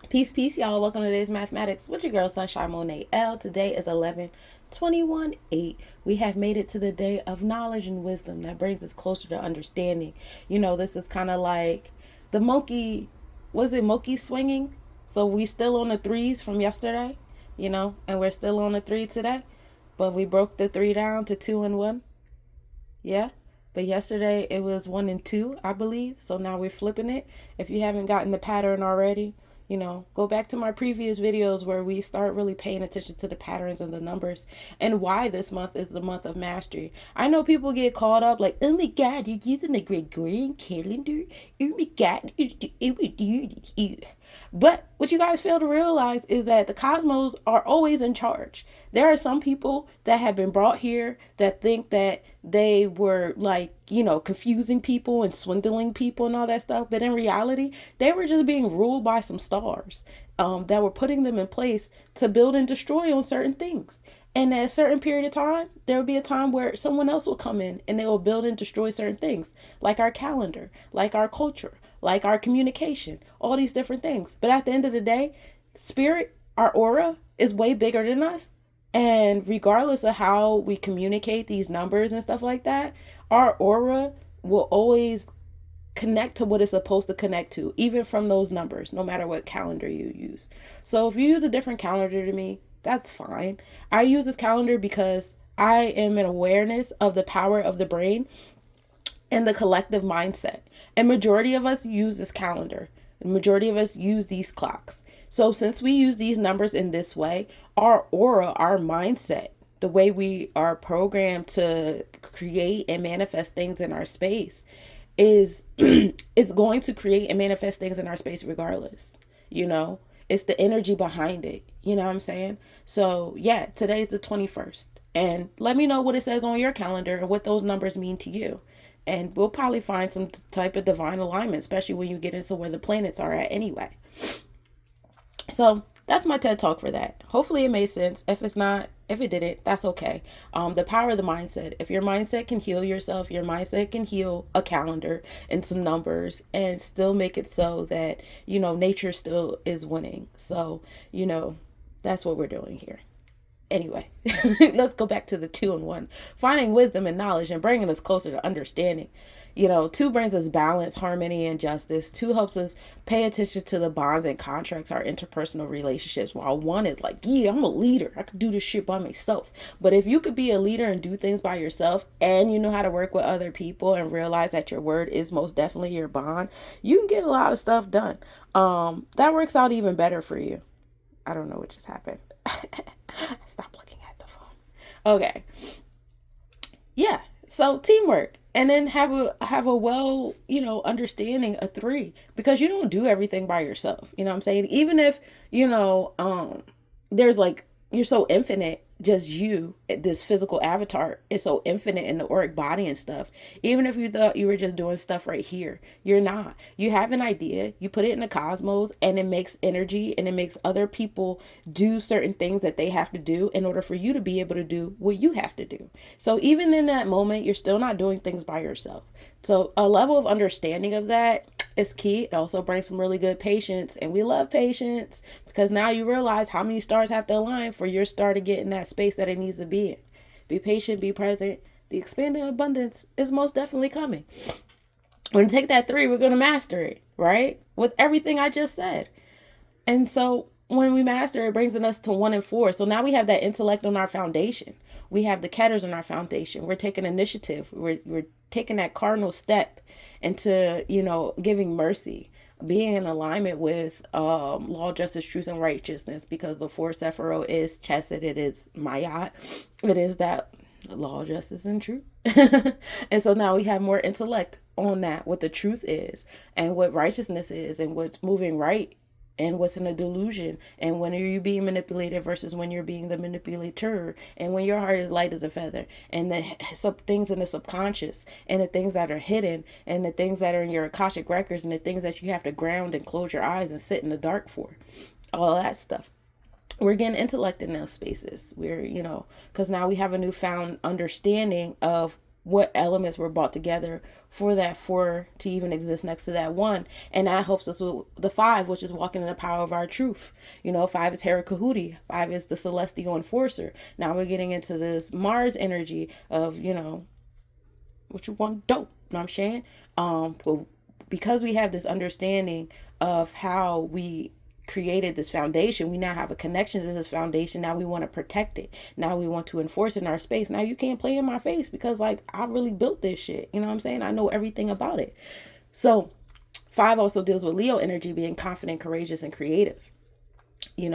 Peace, peace, y'all. Welcome to today's mathematics with your girl, Sunshine Monet L. Today is 11/21/8. We have made it to the day of knowledge and wisdom that brings us closer to understanding. This is kind of like the monkey, was it monkey swinging? So we still on the threes from yesterday, and we're still on the three today, but we broke the three down to two and one. Yeah. But yesterday it was one and two, I believe. So now we're flipping it. If you haven't gotten the pattern already, go back to my previous videos where we start really paying attention to the patterns and the numbers and why this month is the month of mastery. I know people get caught up like, oh my God, you're using the Gregorian calendar. Oh my God, but what you guys fail to realize is that the cosmos are always in charge. There are some people that have been brought here that think that they were like, confusing people and swindling people and all that stuff. But in reality, they were just being ruled by some stars that were putting them in place to build and destroy on certain things. And at a certain period of time, there will be a time where someone else will come in and they will build and destroy certain things, like our calendar, like our culture, like our communication, all these different things. But at the end of the day, spirit, our aura, is way bigger than us. And regardless of how we communicate these numbers and stuff like that, our aura will always connect to what it's supposed to connect to, even from those numbers, no matter what calendar you use. So if you use a different calendar to me, that's fine. I use this calendar because I am in awareness of the power of the brain and the collective mindset. And majority of us use this calendar. The majority of us use these clocks. So since we use these numbers in this way, our aura, our mindset, the way we are programmed to create and manifest things in our space is is going to create and manifest things in our space regardless. It's the energy behind it. You know what I'm saying? So yeah, today's the 21st. And let me know what it says on your calendar and what those numbers mean to you. And we'll probably find some type of divine alignment, especially when you get into where the planets are at anyway. So that's my TED talk for that. Hopefully it made sense. If it's not, if it didn't, that's okay. The power of the mindset. If your mindset can heal yourself, your mindset can heal a calendar and some numbers and still make it so that, nature still is winning. So, that's what we're doing here. Anyway, let's go back to the two and one. Finding wisdom and knowledge and bringing us closer to understanding. Two brings us balance, harmony, and justice. Two helps us pay attention to the bonds and contracts, our interpersonal relationships. While one is like, yeah, I'm a leader. I could do this shit by myself. But if you could be a leader and do things by yourself and you know how to work with other people and realize that your word is most definitely your bond, you can get a lot of stuff done. That works out even better for you. I don't know what just happened. Stop looking at the phone. Okay. Yeah. So teamwork. And then have a well, understanding of three. Because you don't do everything by yourself. You know what I'm saying? Even if, there's like you're so infinite, just you, this physical avatar is so infinite in the auric body and stuff. Even if you thought you were just doing stuff right here, you're not. You have an idea, you put it in the cosmos, and it makes energy and it makes other people do certain things that they have to do in order for you to be able to do what you have to do. So even in that moment, you're still not doing things by yourself. So a level of understanding of that is key. It also brings some really good patience, and we love patience because now you realize how many stars have to align for your star to get in that space that it needs to be in. Be patient, be present. The expanding abundance is most definitely coming. We're going to take that three, we're going to master it, right? With everything I just said. And so when we master, it brings us to one and four. So now we have that intellect on our foundation. We have the Keters on our foundation. We're taking initiative. We're taking that cardinal step into, giving mercy, being in alignment with law, justice, truth, and righteousness, because the four Sephiroth is Chesed, it is Mayat, it is that law, justice, and truth. And so now we have more intellect on that, what the truth is and what righteousness is and what's moving right and what's in a delusion, and when are you being manipulated versus when you're being the manipulator, and when your heart is light as a feather, and the some things in the subconscious, and the things that are hidden, and the things that are in your Akashic records, and the things that you have to ground and close your eyes and sit in the dark for, all that stuff. We're getting intellect in those spaces. We're, because now we have a newfound understanding of what elements were brought together for that four to even exist next to that one. And that helps us with the five, which is walking in the power of our truth. Five is Hera Kahuti. Five is the celestial enforcer. Now we're getting into this Mars energy of, what you want, dope. You know what I'm saying? Because we have this understanding of how we created this foundation, we now have a connection to this foundation. Now we want to protect it. Now we want to enforce it in our space. Now you can't play in my face because like I really built this shit. You know what I'm saying? I know everything about it. So 5 also deals with Leo energy, being confident, courageous, and creative. We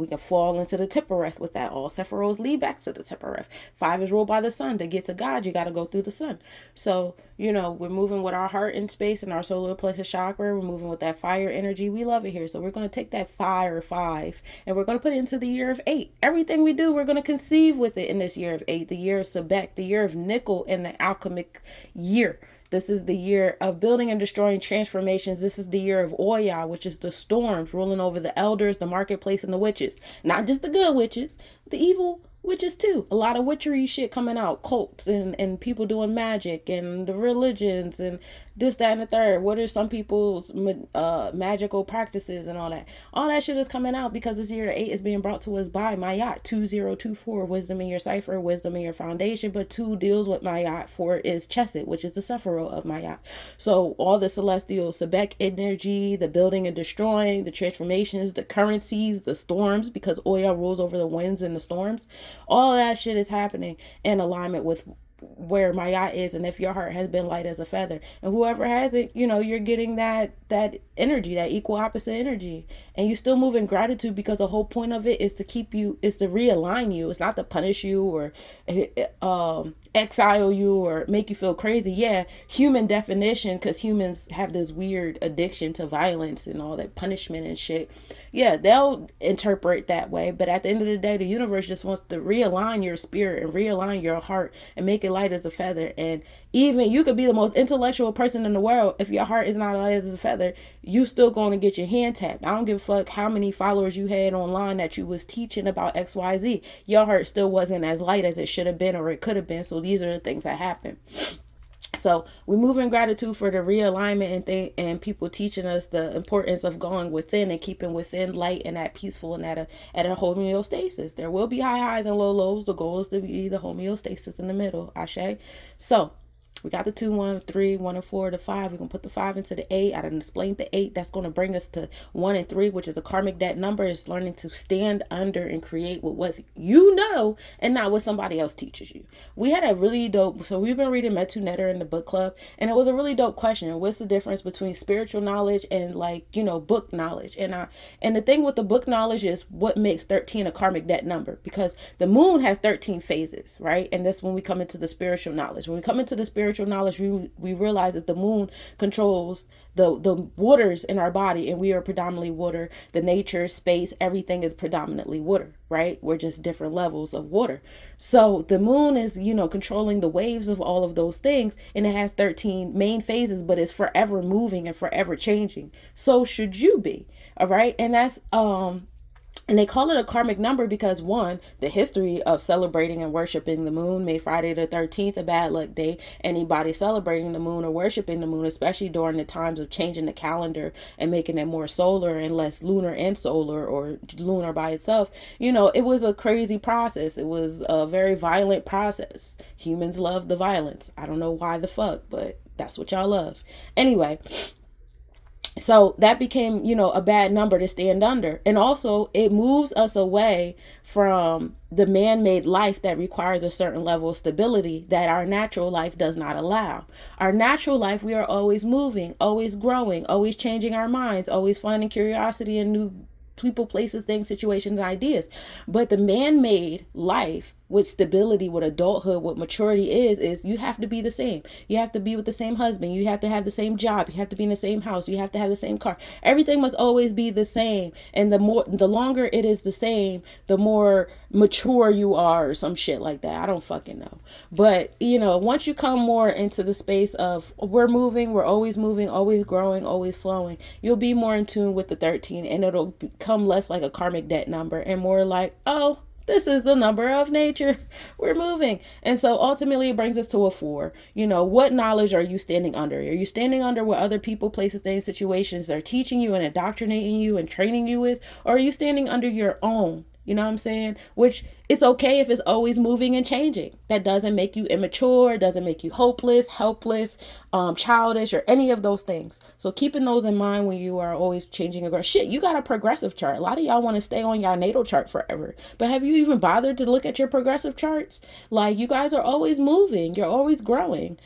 can fall into the Tippereth with that. All Sephiroths lead back to the Tippereth. 5 is ruled by the sun. To get to God, you got to go through the sun. So, we're moving with our heart in space and our solar plexus chakra. We're moving with that fire energy. We love it here. So we're going to take that fire 5 and we're going to put it into the year of 8. Everything we do, we're going to conceive with it in this year of 8, the year of Sebek, the year of nickel, and the alchemic year. This is the year of building and destroying transformations. This is the year of Oya, which is the storms ruling over the elders, the marketplace, and the witches. Not just the good witches, the evil witches too. A lot of witchery shit coming out, cults and people doing magic and the religions and this, that, and the third. What are some people's magical practices and all that? All that shit is coming out because this year 8 is being brought to us by Mayat 2024. Wisdom in your cipher, wisdom in your foundation. But 2 deals with Mayat. 4 is Chesed, which is the Sephiroth of Mayat. So all the celestial Sebek energy, the building and destroying, the transformations, the currencies, the storms, because Oya rules over the winds and the storms. All of that shit is happening in alignment with where Maya is, and if your heart has been light as a feather, and whoever hasn't, you're getting that energy, that equal opposite energy, and you still move in gratitude, because the whole point of it is to realign you. It's not to punish you or exile you or make you feel crazy. Yeah, human definition, because humans have this weird addiction to violence and all that punishment and shit. Yeah, they'll interpret that way, but at the end of the day, the universe just wants to realign your spirit and realign your heart and make it light as a feather. And even you could be the most intellectual person in the world, if your heart is not light as a feather, you still going to get your hand tapped. I don't give a fuck how many followers you had online that you was teaching about XYZ. Your heart still wasn't as light as it should have been or it could have been. So these are the things that happen. So we move in gratitude for the realignment and people teaching us the importance of going within and keeping within light and that peaceful and at a homeostasis. There will be high highs and low lows. The goal is to be the homeostasis in the middle. Ashe. So we got the 2, 1, 3, 1 and 4 to 5. We're going to put the 5 into the 8. I done explained the 8. That's going to bring us to 1 and 3, which is a karmic debt number. Is learning to stand under and create with what you know and not what somebody else teaches you. We had a really dope, so we've been reading Metu Netter in the book club, and it was a really dope question. What's the difference between spiritual knowledge and book knowledge? And the thing with the book knowledge is what makes 13 a karmic debt number, because the moon has 13 phases, right? And that's when we come into the spiritual knowledge. When we come into the spiritual knowledge, we realize that the moon controls the waters in our body, and we are predominantly water. The nature, space, everything is predominantly water, right? We're just different levels of water. So the moon is, controlling the waves of all of those things, and it has 13 main phases, but it's forever moving and forever changing. So should you be, all right? And that's and they call it a karmic number because, one, the history of celebrating and worshiping the moon made Friday the 13th a bad luck day. Anybody celebrating the moon or worshiping the moon, especially during the times of changing the calendar and making it more solar and less lunar and solar, or lunar by itself, it was a crazy process. It was a very violent process. Humans love the violence. I don't know why the fuck, but that's what y'all love. Anyway. So that became, a bad number to stand under. And also it moves us away from the man-made life that requires a certain level of stability that our natural life does not allow. Our natural life, we are always moving, always growing, always changing our minds, always finding curiosity in new people, places, things, situations, and ideas. But the man-made life with stability, with adulthood, what maturity is you have to be the same. You have to be with the same husband. You have to have the same job. You have to be in the same house. You have to have the same car. Everything must always be the same. And the longer it is the same, the more mature you are, or some shit like that. I don't fucking know. But, once you come more into the space of we're moving, we're always moving, always growing, always flowing, you'll be more in tune with the 13, and it'll become less like a karmic debt number and more like, oh, This is the number of nature. We're moving. And so ultimately it brings us to a 4. What knowledge are you standing under? Are you standing under what other people, places, things, situations are teaching you and indoctrinating you and training you with? Or are you standing under your own? You know what I'm saying? Which it's okay if it's always moving and changing. That doesn't make you immature, doesn't make you hopeless, helpless, childish, or any of those things. So keeping those in mind when you are always changing. Shit, you got a progressive chart. A lot of y'all want to stay on y'all natal chart forever. But have you even bothered to look at your progressive charts? Like, you guys are always moving. You're always growing.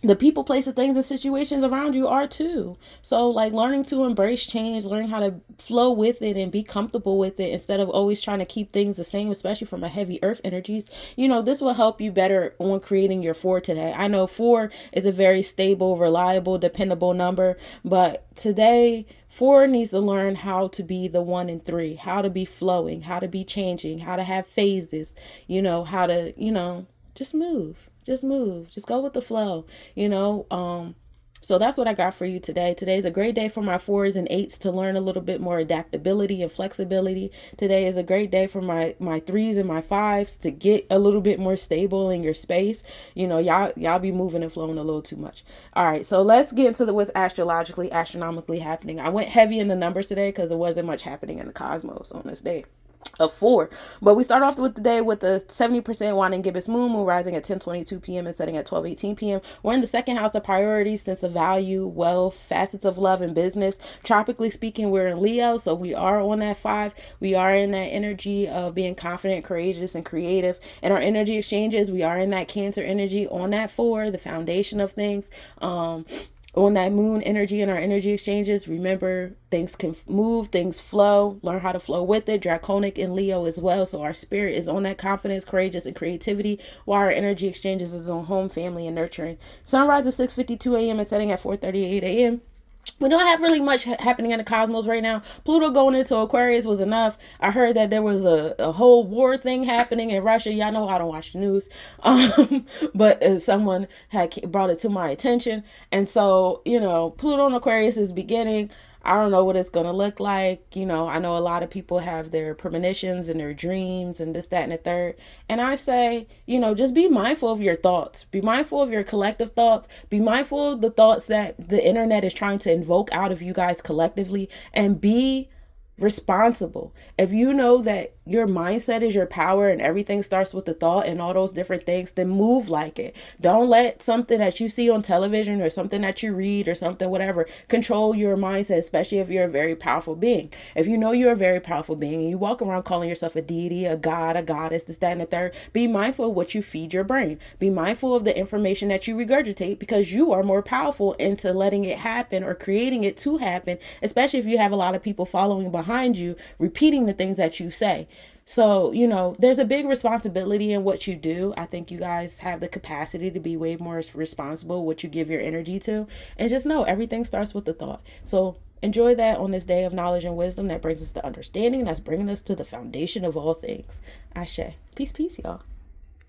The people, places, things, and situations around you are too. So like learning to embrace change, learning how to flow with it and be comfortable with it instead of always trying to keep things the same, especially from a heavy earth energies. This will help you better on creating your 4 today. I know 4 is a very stable, reliable, dependable number, but today 4 needs to learn how to be the 1 and 3, how to be flowing, how to be changing, how to have phases, how to, just move. Just move. Just go with the flow, So that's what I got for you today. Today's a great day for my 4s and 8s to learn a little bit more adaptability and flexibility. Today is a great day for my 3s and my 5s to get a little bit more stable in your space. Y'all be moving and flowing a little too much. All right, so let's get into what's astronomically happening. I went heavy in the numbers today because there wasn't much happening in the cosmos on this day of 4. But we start off with the day with the 70% waning gibbous moon rising at 10:22 p.m. and setting at 12:18 p.m. We're in the second house of priorities, sense of value, wealth, facets of love and business. Tropically speaking, we're in Leo, so we are on that 5. We are in that energy of being confident, courageous, and creative. And our energy exchanges, we are in that Cancer energy on that 4, the foundation of things. On that moon energy and our energy exchanges, remember, things can move, things flow, learn how to flow with it. Draconic in Leo as well. So our spirit is on that confidence, courageous, and creativity, while our energy exchanges is on home, family, and nurturing. Sunrise at 6:52 a.m. and setting at 4:38 a.m. We don't have really much happening in the cosmos right now. Pluto going into Aquarius was enough. I heard that there was a whole war thing happening in Russia. Y'all know I don't watch the news. But someone had brought it to my attention. And so, Pluto in Aquarius is beginning. I don't know what it's going to look like. I know a lot of people have their premonitions and their dreams and this, that, and the third. And I say, just be mindful of your thoughts. Be mindful of your collective thoughts. Be mindful of the thoughts that the internet is trying to invoke out of you guys collectively, and be responsible. If you know that your mindset is your power and everything starts with the thought and all those different things, then move like it. Don't let something that you see on television or something that you read or something, whatever, control your mindset, especially if you're a very powerful being. If you know you're a very powerful being and you walk around calling yourself a deity, a god, a goddess, this, that, and the third, be mindful of what you feed your brain. Be mindful of the information that you regurgitate, because you are more powerful into letting it happen or creating it to happen, especially if you have a lot of people following behind you, repeating the things that you say. So, there's a big responsibility in what you do. I think you guys have the capacity to be way more responsible what you give your energy to. And just know everything starts with the thought. So enjoy that on this day of knowledge and wisdom that brings us to understanding. That's bringing us to the foundation of all things. Ashe. Peace, peace, y'all.